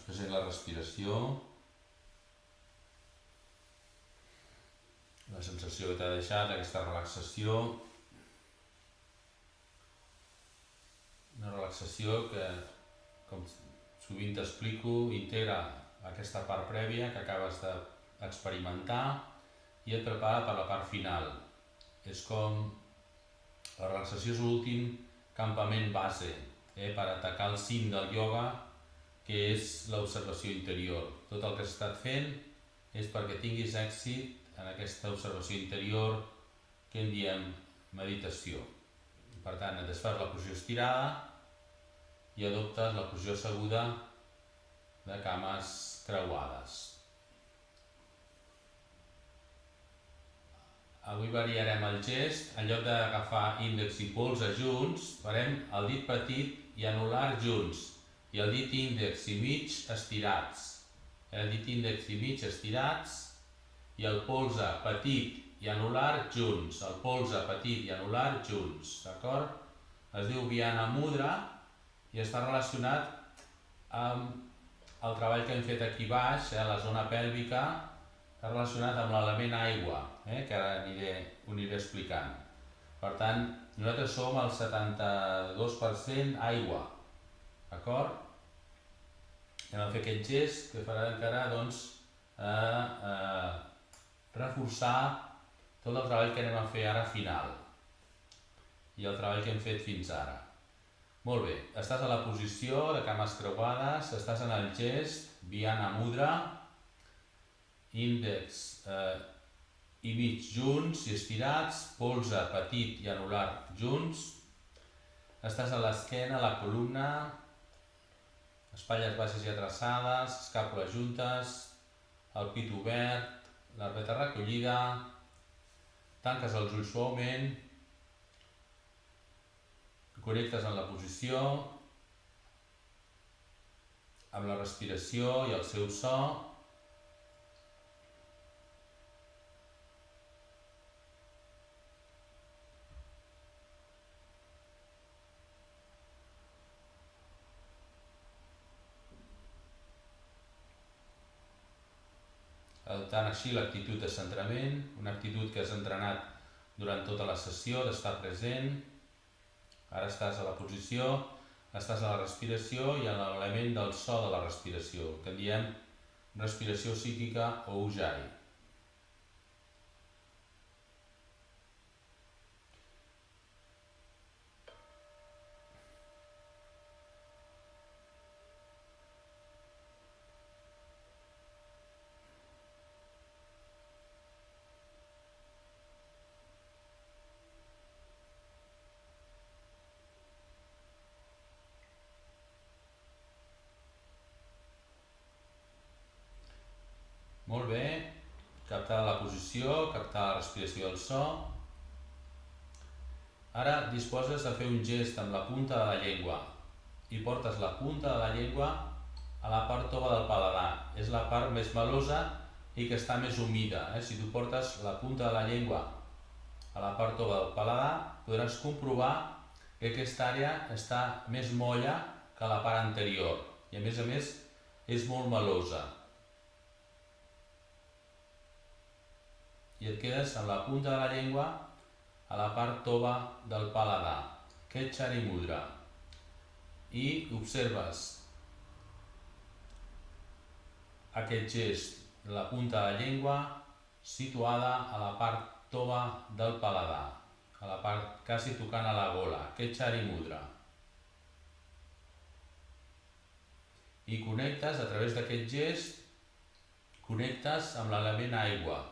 Present la respiració, la sensació que t'ha deixat, aquesta relaxació. Una relaxació que, com sovint t'explico, integra aquesta part prèvia que acabes d'experimentar i et prepara per la part final. És com la relaxació és l'últim campament base per atacar el cim del ioga, que és l'observació interior. Tot el que has estat fent és perquè tinguis èxit en aquesta observació interior que en diem meditació. Per tant, et desfas la posició estirada i adoptes la posició asseguda de cames creuades. Avui variarem el gest. En lloc d'agafar índex i polze junts, farem el dit petit i anular junts i el dit índex i mig estirats. El dit índex i mig estirats i el polze petit i anular junts. El polze petit i anular junts. D'acord? Es diu Vyana Mudra i està relacionat amb el treball que hem fet aquí baix, la zona pèlvica, està relacionat amb l'element aigua, que ara ho aniré explicant. Per tant, nosaltres som el 72% aigua, d'acord? Anem a fer aquest gest que farà encara reforçar tot el treball que anem a fer ara final i el treball que hem fet fins ara. Molt bé, estàs a la posició de cames creuades, estàs en el gest Vyana Mudra, índex i mig junts i estirats, polze petit i anular junts. Estàs a l'esquena, a la columna, espatlles baixes i atreçades, escàpules juntes, el pit obert, la barbeta recollida, tanques els ulls suaument, connectes en la posició, amb la respiració i el seu so. Adoptant així l'actitud de centrament, una actitud que has entrenat durant tota la sessió, d'estar present. Ara estàs a la posició, estàs a la respiració i en l'element del so de la respiració, que en diem respiració psíquica o ujjayi. Molt bé, captar la posició, captar la respiració i el so. Ara disposes a fer un gest amb la punta de la llengua i portes la punta de la llengua a la part tova del paladar. És la part més melosa i que està més humida. Si tu portes la punta de la llengua a la part tova del paladar, podràs comprovar que aquesta àrea està més molla que la part anterior i a més és molt melosa. I et quedes amb la punta de la llengua a la part tova del paladar, Khechari Mudra, i observes aquest gest, la punta de la llengua situada a la part tova del paladar, a la part quasi tocant a la gola, Khechari Mudra. I connectes, a través d'aquest gest, connectes amb l'element aigua.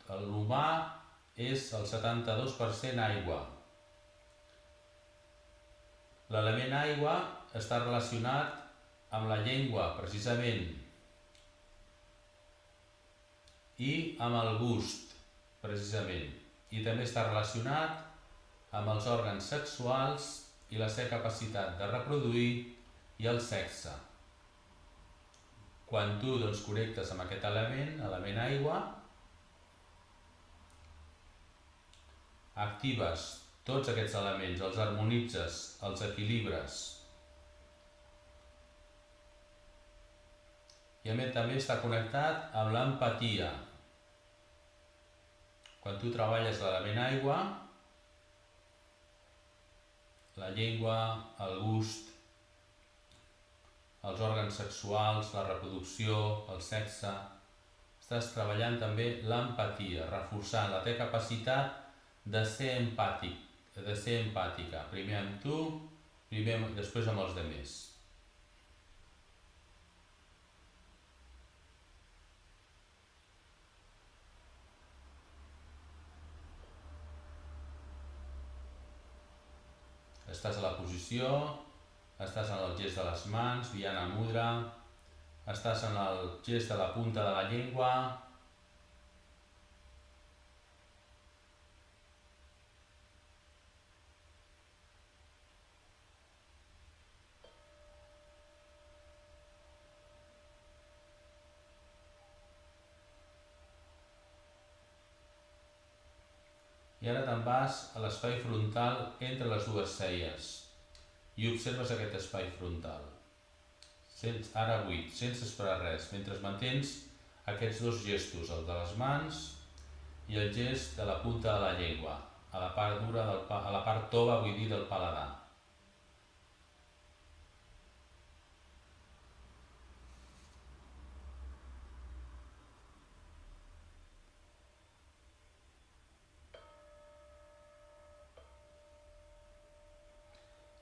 L'humà és el 72% aigua. L'element aigua està relacionat amb la llengua, precisament, i amb el gust, precisament. I també està relacionat amb els òrgans sexuals i la seva capacitat de reproduir i el sexe. Quan tu connectes amb aquest element aigua, actives tots aquests elements, els harmonitzes, els equilibres. i a més també està connectat amb l'empatia. Quan tu treballes l'element aigua, la llengua, el gust, els òrgans sexuals, la reproducció, el sexe, estàs treballant també l'empatia, reforçant la teva capacitat de ser empàtic, de ser empàtica, primer amb tu, després amb els altres. Estàs a la posició, estàs en el gest de les mans, Dhyana Mudra, estàs en el gest de la punta de la llengua, i ara te'n vas a l'espai frontal entre les dues celles i observes aquest espai frontal. Ara buit, sense esperar res, mentre mantens aquests dos gestos, el de les mans i el gest de la punta de la llengua, a la part dura, a la part tova, vull dir, del paladar.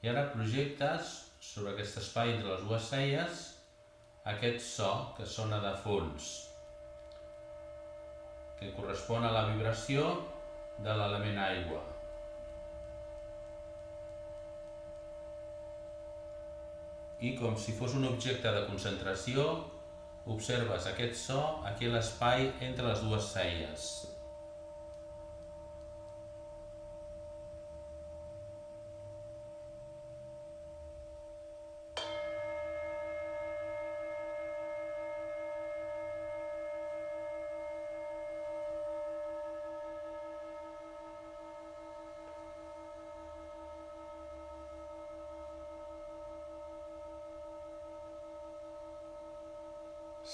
I ara projectes sobre aquest espai entre les dues celles aquest so que sona de fons, que correspon a la vibració de l'element aigua. I com si fos un objecte de concentració, observes aquest so aquí a l'espai entre les dues celles.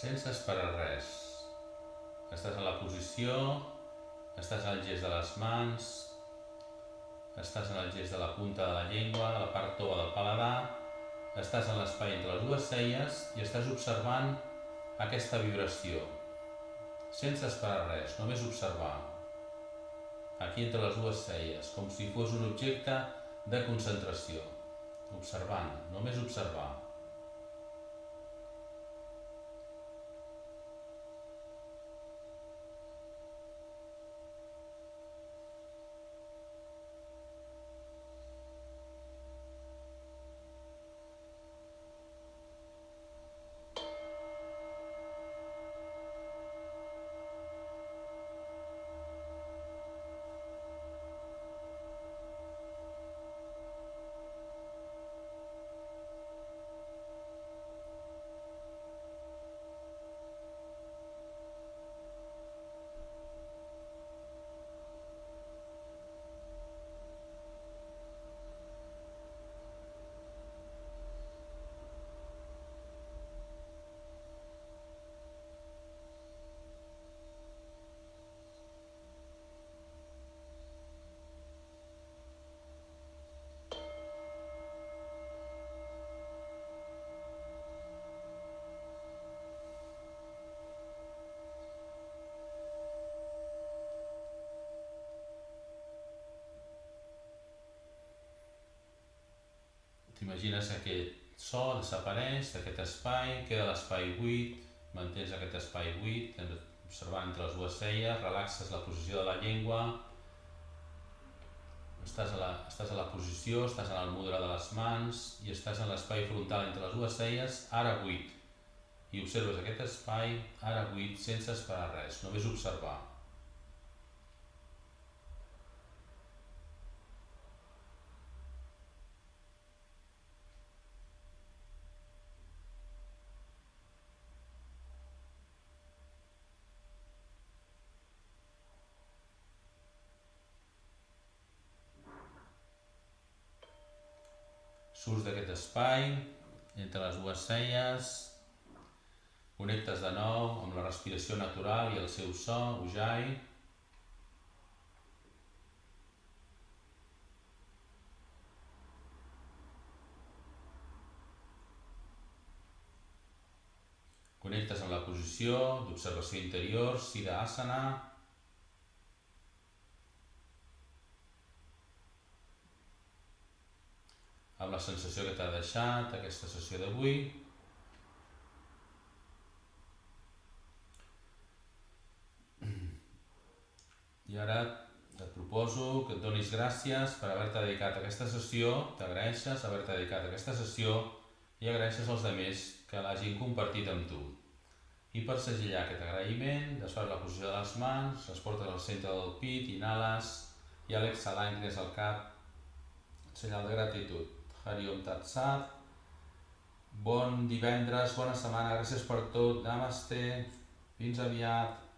Sense esperar res. Estàs a la posició, estàs en el gest de les mans, estàs en el gest de la punta de la llengua, de la part tova del paladar, estàs en l'espai entre les dues celles i estàs observant aquesta vibració. Sense esperar res, només observar. Aquí entre les dues celles, com si fos un objecte de concentració. Observant, només observar. T'imagines que aquest so desapareix d'aquest espai, queda l'espai buit, mantens aquest espai buit, observant entre les dues celles, relaxes la posició de la llengua, estàs a la posició, estàs en el mudra de les mans i estàs en l'espai frontal entre les dues celles, ara buit. I observes aquest espai, ara buit, sense esperar res, només observar. Surts d'aquest espai, entre les dues celles, Connectes de nou amb la respiració natural i el seu so, Ujjayi. Connectes amb la posició d'observació interior, Siddha Asana. Amb la sensació que t'ha deixat aquesta sessió d'avui. I ara et proposo que et donis gràcies per haver-te dedicat a aquesta sessió, t'agraeixes haver-te dedicat a aquesta sessió i agraeixes als altres que l'hagin compartit amb tu. I per segellar aquest agraïment, desfas la posició de les mans, les portes al centre del pit, inhales i a l'exhalar inclines el cap, senyal de gratitud. Hari Om Tat Sat. Bon divendres, bona setmana, gràcies per tot, namaste, fins aviat.